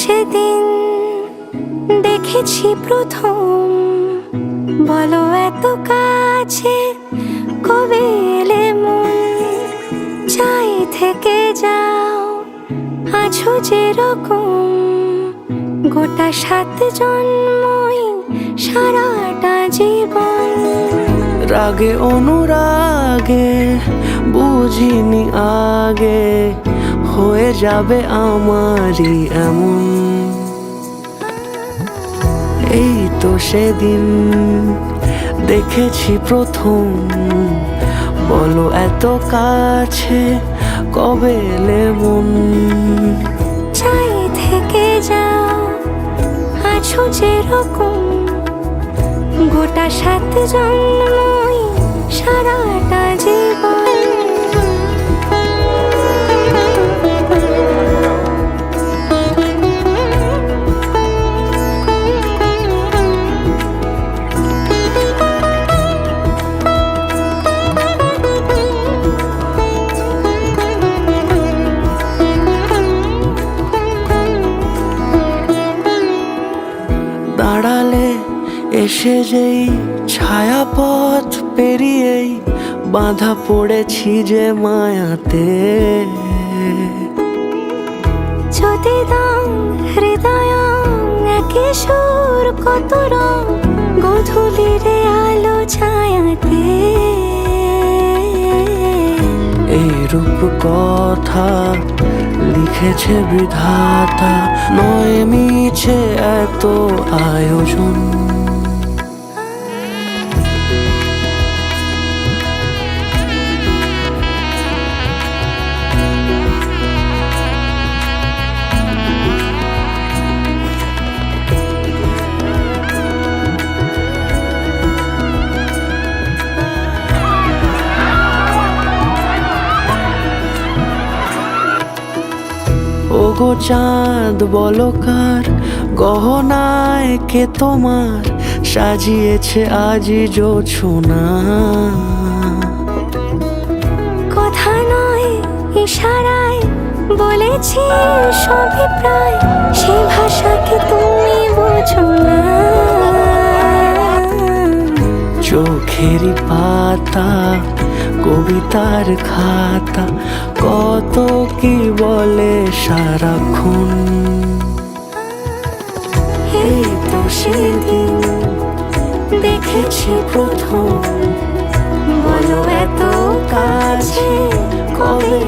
সেদিন দেখেছি প্রথম, বলো এত কাছে কবে এলে মন। চাই থেকে যাও আছো যেরকম, গোটা 7 জন্মই সারাটা জীবন। রাগে অনুরাগে বুঝিনি আগে, হয়ে যাবে আমারই এমন। এই তো সেদিন দেখেছি প্রথম, বলো এত কাছে কবে এলে মন। চাই থেকে যাও আছো যেরকম, গোটা 7 জন্মই সারাটা জীবন। দাঁড়ালে এসে যেই ছায়াপথ পেরিয়েই বাঁধা পড়েছি যে মায়াতে। যদি দাও হৃদয় একে সুর কত রং, গধূলির আলো ছায়াতে। এই রূপ কথা লিখেছে বিধাতা, নয় মিছে এত আয়োজন। ওগো চাঁদ বলো কার গহনায় কে তোমার সাজিয়েছে আজি জোছনা। কথা নয় ইশারায় বলেছি সবই প্রায়, সে ভাষাকে তুমি বোঝো না। চোখেরই পাতা কবিতার খাতা, কত কি বলে সারাক্ষণ। এই তো সেদিন দেখেছি প্রথম, বলো এত কাছে কবে